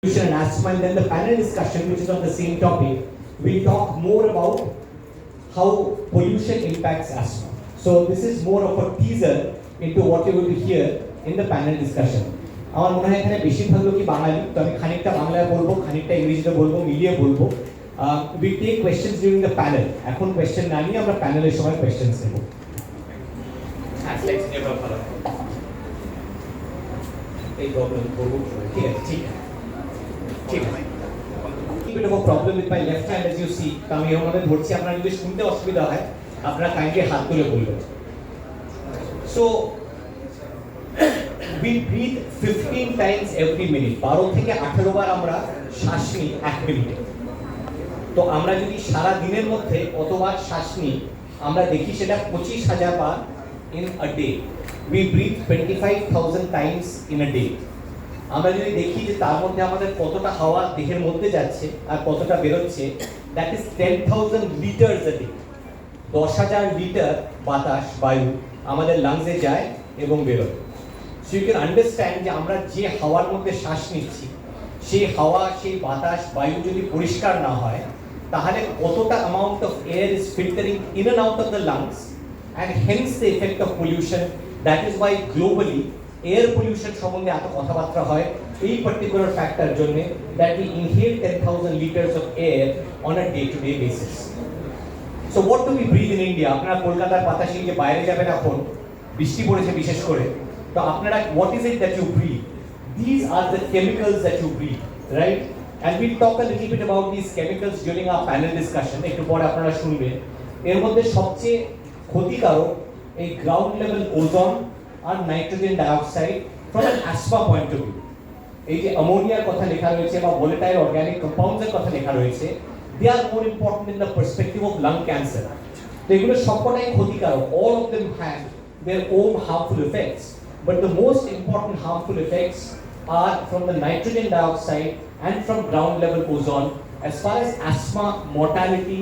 pollution and asthma, and then the panel discussion, which is on the same topic, we'll talk more about how pollution impacts asthma. So this is more of a teaser into what you're going to hear in the panel discussion. আমার মনে হয় এখানে বেশিরভাগ লোকই বাঙালি, তো আমি খানিকটা বাংলায় বলবো, খানিকটা ইংরেজিতে বলবো, মিলিয়ে বলবো। We take questions during the panel. এখন কোয়েশ্চেন না নিয়ে আমরা প্যানেলের সময় কোয়েশ্চেন্স নেব। এই প্রবলেম করবো, ঠিক আছে, ঠিক আছে। A bit of a problem with my left hand, as you see. আমি আমাদের ধরছি, আপনারা যদি শুনতে অসুবিধা হয় আপনারা কাইন্ডলি হাত তুলে বলবেন। So we breathe 15 times every minute. 12 থেকে 18 বার আমরা শ্বাস নিই এক মিনিটে। তো আমরা যদি সারা দিনের মধ্যে কতবার শ্বাস নিই আমরা দেখি সেটা 25,000 বার in a day. We breathe 25,000 times in a day. আমরা যদি দেখি যে তার মধ্যে আমাদের কতটা হাওয়া দেহের মধ্যে যাচ্ছে আর কতটা বেরোচ্ছে, that is 10,000 লিটারস a day. 10,000 litre বাতাস বায়ু আমাদের লাংসে যায় এবং বেরোয়। সো ইউ ক্যান আন্ডারস্ট্যান্ড যে আমরা যে হাওয়ার মধ্যে শ্বাস নিচ্ছি সেই হাওয়া, সেই বাতাস বায়ু যদি পরিষ্কার না হয় তাহলে কতটা amount of air is filtering in and out of the lungs, and hence the effect of pollution. That is why globally air pollution সম্বন্ধে এত কথাবার্তা হয়, এই পার্টিকুলার ফ্যাক্টর জন্য that we inhale 10,000 litres of air on a day to day basis. So what do we breathe in India? আপনারা কলকাতার বাতাসে যে বাইরে যাবেন, এখন বৃষ্টি পড়েছে বিশেষ করে, তো আপনারা what is it that you breathe? These are the chemicals that you breathe, right? And we'll talk a little bit about these chemicals during our panel discussion. একটু পরে আপনারা শুনবেন। এর মধ্যে সবচেয়ে ক্ষতিকারক এই গ্রাউন্ড লেভেল ওজোন আর nitrogen dioxide from an asthma point of view. এই যে অ্যামোনিয়ার কথা লেখা রয়েছে বা ভোলেটাইল অর্গানিক কম্পাউন্ডস এর কথা লেখা রয়েছে, they are more important in the perspective of lung cancer. তো এগুলো সবকটাই ক্ষতিকারক. All of them have their own harmful effects, but the most important harmful effects are from the nitrogen dioxide and from ground level ozone as far as asthma, mortality,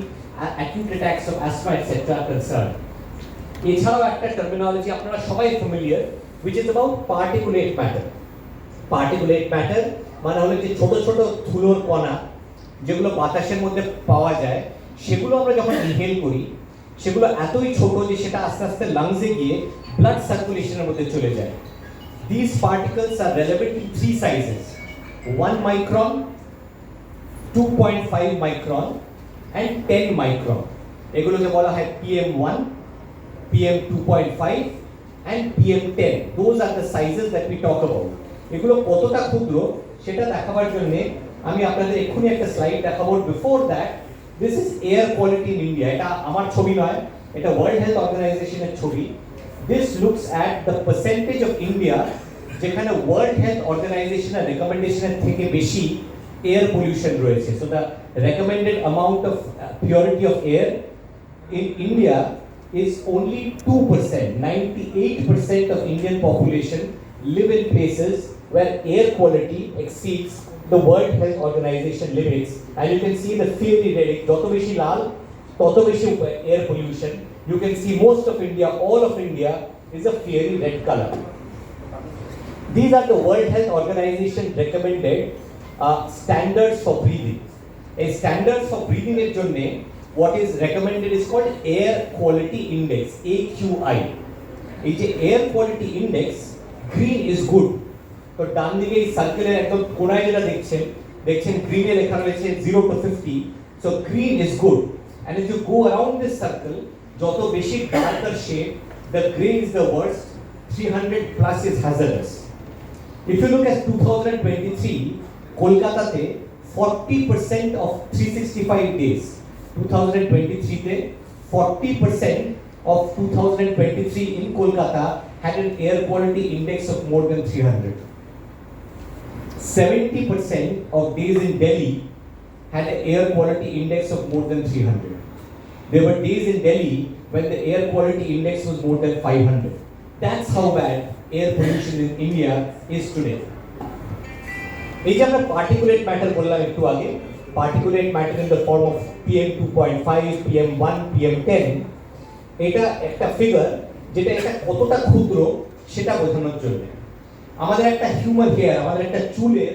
acute attacks of asthma etc. are concerned. এছাড়াও একটা terminology আপনারা সবাই familiar, which is about particulate matter. Particulate matter মানে হলো যে ছোট ছোট ধুলোর কণা যেগুলো বাতাসের মধ্যে পাওয়া যায়, সেগুলো আমরা যখন ইনহেল করি সেগুলো এতই ছোট যে সেটা আস্তে আস্তে লাংসে গিয়ে ব্লাড সার্কুলেশনের মধ্যে চলে যায়। These particles are relevant in three sizes: 1 micron, 2.5 micron and 10 micron. এগুলোকে বলা হয় PM1, PM2.5 and PM10. Those are the sizes that we talk about. এগুলো কতটা ক্ষুদ্র সেটা দেখাবার জন্য আমি আপনাদের এক্ষুনি একটা স্লাইড দেখাবো। Before that, this is air quality in India. এটা আমার ছবি নয়, এটা ওয়ার্ল্ড হেলথ অর্গানাইজেশনের ছবি। This looks at the percentage of India যেখানে ওয়ার্ল্ড হেলথ অর্গানাইজেশনের রেকমেন্ডেশনের থেকে বেশি এয়ার পলিউশন রয়েছে। So the recommended amount of purity of air in India is only 2%. 98% of Indian population live in places where air quality exceeds the World Health Organization limits, and you can see the fiery red. যত বেশি লাল তত বেশি air pollution. You can see most of India, all of India is a fiery red color. These are the World Health Organization recommended standards for breathing. A standards for breathing এর জন্য what is recommended is called air quality index, AQI. এই যে air quality index, green is good. তো ডান দিকে এই সার্কেলের একদম কোণায় যেটা দেখছেন গ্রিনে লেখা রয়েছে 0 to 50. So green is good. And if you go around this circle, যত বেশি darker shade, the gray is the worst. 300 plus is hazardous. If you look at 2023, কলকাতাতে 40% of 365 days, 2023 তে 40% of 2023 in Kolkata had an air quality index of more than 300. 70% of days in Delhi had an air quality index of more than 300. There were days in Delhi when the air quality index was more than 500. That's how bad air pollution in India is today. এই যে আমরা particulate matter বললাম একটু আগে, particulate matter in the form of PM2.5, PM1, PM10, এটা একটা figure যেটা এটা কতটা ক্ষুদ্র সেটা বোঝানোর জন্য। আমাদের একটা হিউম্যান হেয়ার, আমাদের একটা চুলের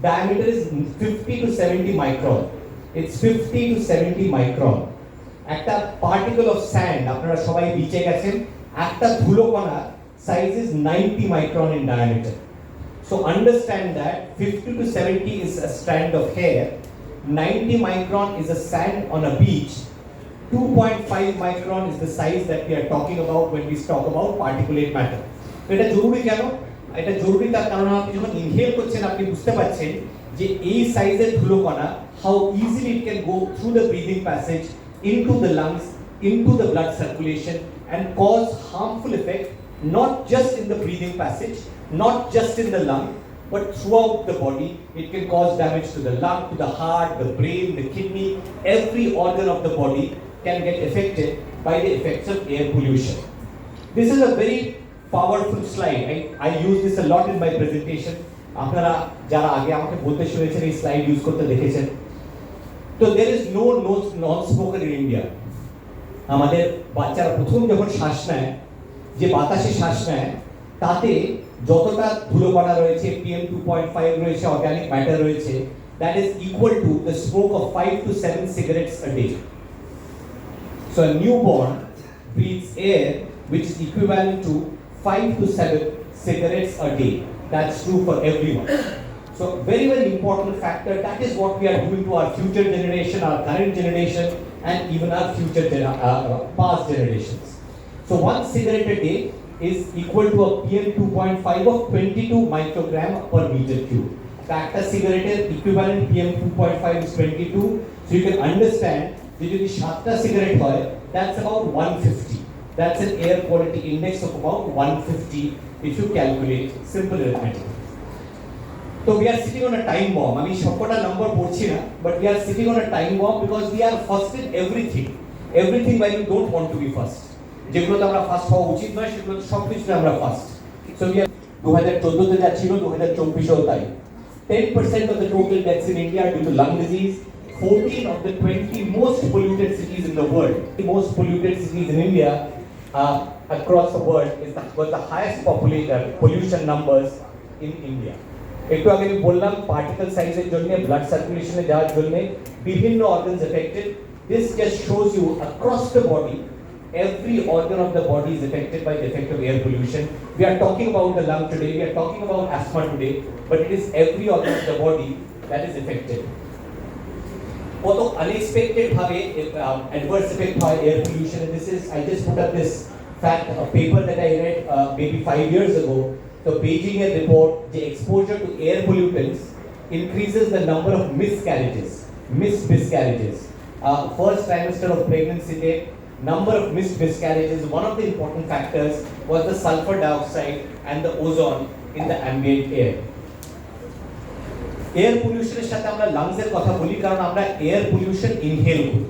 diameter is 50 to 70 micron. It's 50 to 70 micron. একটা particle of sand, আপনারা সবাই বিচে গেছেন, একটা ধুলোকণা size is 90 micron in diameter. So understand that 50 to 70 is a strand of hair, 90 micron is a sand on a beach, 2.5 micron is the size that we are talking about when we talk about particulate matter. এটা জরুরি কেন? এটা জরুরি তার কারণ আপনি যখন inhale করছেন আপনি বুঝতে পারছেন যে এই সাইজের ধুলোকণা how easily it can go through the breathing passage into the lungs, into the blood circulation and cause harmful effect not just in the breathing passage, not just in the lung, but throughout the body. It can cause damage to the lung, to the heart, the brain, the kidney. Every organ of the body can get affected by the effects of air pollution. This is a very powerful slide. I use this a lot in my presentation. আপনারা যারা আগে আমাকে বলতে শুনেছেন এই slide use করতে দেখেছেন। তো there is no non-smoker in India. আমাদের বাচ্চারা প্রথম যখন শ্বাস নেয়, যে বাতাসে শ্বাস নেয় তাতে যতটা ধুলোকণা রয়েছে, PM 2.5 রয়েছে, অর্গানিক ম্যাটার রয়েছে, that is equal to the smoke of 5 to 7 cigarettes a day. So a newborn breathes air which is equivalent to 5 to 7 cigarettes a day. That's true for everyone. So very, very important factor. That is what we are doing to our future generation, our current generation, and even our future past generations. So 1 cigarette a day is equal to a PM 2.5 of 22 microgram per meter cube. একটা cigarette equivalent PM 2.5 is 22. So you can understand that যদি 7টা cigarette হয়, that's about 150. That's an air quality index of about 150 if you calculate simple arithmetic. So we are sitting on a time bomb. আমি সবকটা number পড়ছি না, but we are sitting on a time bomb because we are first in everything. Everything while you don't want to be first. যেগুলোতে আমরা first হওয়া উচিত নয় সেগুলোতে সবকিছুতে আমরা ফার্স্ট। So we are 2014 তে যা ছিল 2024 ও তাই। 10% of the total deaths in India are due to lung disease. 14 of the 20 most polluted cities in the world. The most polluted cities in India across the world was the highest pollution numbers in India. একটু আগে আমি বললাম particle সাইজের জন্য blood সার্কুলেশনে যাওয়ার জন্য বিভিন্ন organs affected. This just shows you across the body every organ of the body is affected by the effect of air pollution. We are talking about the lung today, we are talking about asthma today, but it is every organ of the body that is affected. কত unexpected ভাবে adverse effect হয় air pollution, and this is I just put up this fact, a paper that I read maybe 5 years ago. The Beijing report the exposure to air pollutants increases the number of missed miscarriages. First trimester of pregnancy day, number of missed miscarriages. One of the important factors was the sulfur dioxide and the ozone in the ambient air. Air pollution এর সাথে আমরা lungs এর কথা বলি কারণ আমরা air pollution inhale করি.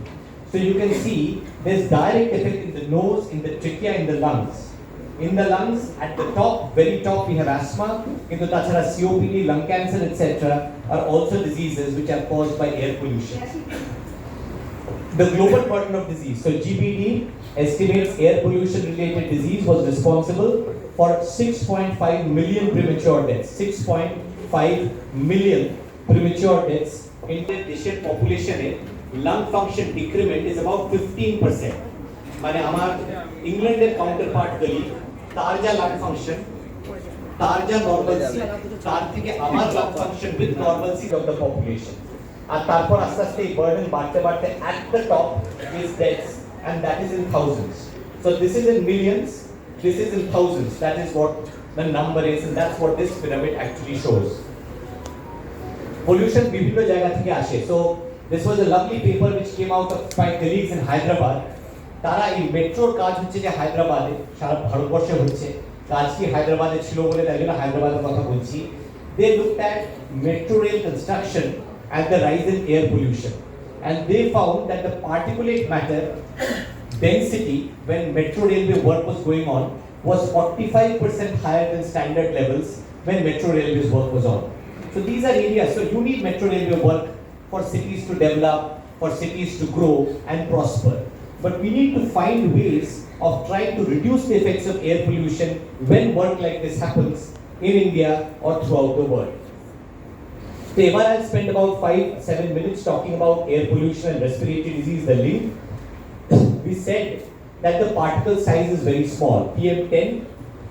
So you can see there's direct effect in the nose, in the trachea, in the lungs. In the lungs, at the top, very top, we have asthma. Into tachara COPD, lung cancer, etc. are also diseases which are caused by air pollution. The global burden of disease. So GBD estimates air pollution related disease was responsible for 6.5 million premature deaths. 6.5 million premature deaths. In the Asian population, lung function decrement is about 15%. মানে আমার ইংল্যান্ডের counterpart গলি তার যা lung function, তার যা নরমালসি, তার থেকে আমার lung function with normalcy of the population. আর তারপর আস্তে আস্তে এই বার্ডেন বাড়তে বাড়তে at the top is deaths and that is in thousands. So this is in millions, this is in thousands. That is what the number is and that's what this pyramid actually shows. Pollution বিভিন্ন জায়গা থেকে আসে। So this was a lovely paper which came out of my colleagues in Hyderabad. তারা এই মেট্রোর কাজ হচ্ছে যে হায়দ্রাবাদে, সারা ভারতবর্ষে হচ্ছে, কাজটি হায়দ্রাবাদে ছিল বলে তাই জন্য হায়দ্রাবাদের কথা বলছি। They looked at metro rail construction and the rise in air pollution, and they found that the particulate matter density when metro railway work was going on was 45% higher than standard levels when metro railways work was on. So these are areas. So you need metro railway work for cities to develop, for cities to grow and prosper. But we need to find ways of trying to reduce the effects of air pollution when work like this happens in India or throughout the world. So ever I'll spend about 5-7 minutes talking about air pollution and respiratory disease, the link. We said that the particle size is very small, PM10,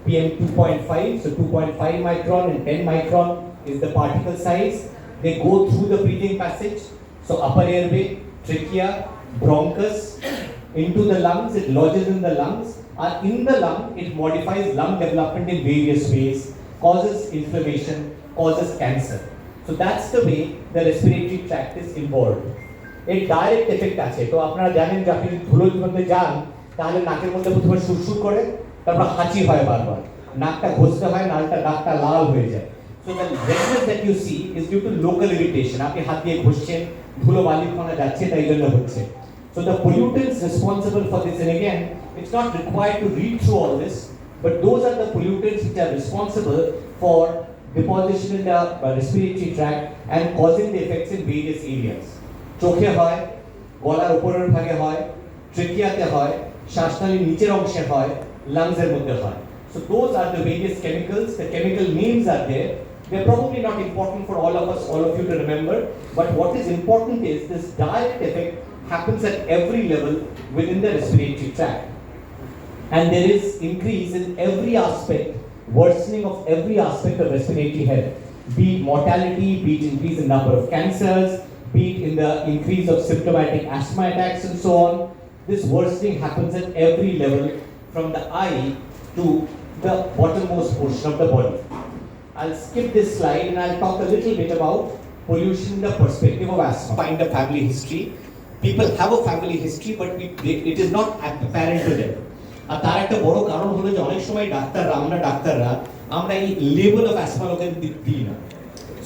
PM2.5, so 2.5 micron and 10 micron is the particle size. They go through the breathing passage, so upper airway, trachea, bronchus, into the lungs, it lodges in the lungs, and in the lung, it modifies lung development in various ways, causes inflammation, causes cancer. So that's the way the respiratory tract is involved. A direct effect আছে তো আপনারা জানেন যে আপনি ধুলোর মধ্যে যান তাহলে নাকের মধ্যে প্রথমে সুরসুর করে তারপর হাঁচি হয় বারবার নাকটা ঘষতে হয় নাকটা লাল হয়ে যায় so the redness that you see is due to local irritation আপনি হাত দিয়ে ঘষছেন ধুলো বালির কণা যাচ্ছে তাই জন্য হচ্ছে so the pollutants responsible for this and again it's not required to read through all this but those are the pollutants which are responsible for deposition in the respiratory tract and causing the effects in various areas চোখে হয় গলার উপরের ভাগে হয় ট্রেকিয়াতে হয় শ্বাসনালীর নিচের অংশে হয় লাংসের মধ্যে হয় so those are the various chemicals the chemical names are there they're probably not important for all of us all of you to remember but what is important is this direct effect happens at every level within the respiratory tract and there is increase in every aspect worsening of every aspect of respiratory health be it mortality be it increase in number of cancers be it in the increase of symptomatic asthma attacks and so on. This worsening happens at every level from the eye to the bottommost portion of the body. I'll skip this slide and I'll talk a little bit about pollution in the perspective of asthma. Find a family history. People have a family history but it is not apparent to them. আর তার একটা বড় কারণ হলো যে অনেক সময় ডাক্তাররা আমরা এই লেভেল অফ অ্যাসমা লোকের দিই না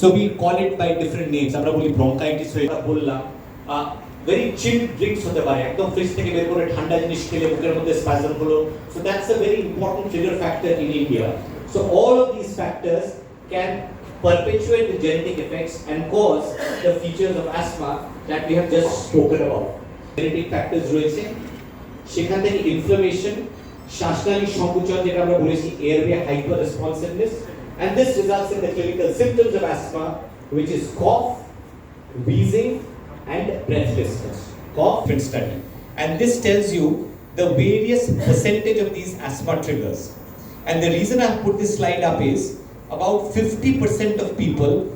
so we call it by different names আমরা বলি bronchitis হয়ে বললাম very chilled drinks হতে পারে একদম ফ্রিজ থেকে বের করে ঠান্ডা জিনিস খেলে বুকের মধ্যে স্পাজম হলো so that's a very important trigger factor in India so all of these factors can perpetuate the genetic effects and cause the features of asthma that we have just spoken about genetic factors রয়েছে সেখান থেকে inflammation শ্বাসনালী সংকুচন যেটা আমরা বলেছি airway hyperresponsiveness and this results in the clinical symptoms of asthma which is cough wheezing and breathlessness cough and study and this tells you the various percentage of these asthma triggers and the reason I put this slide up is about 50% of people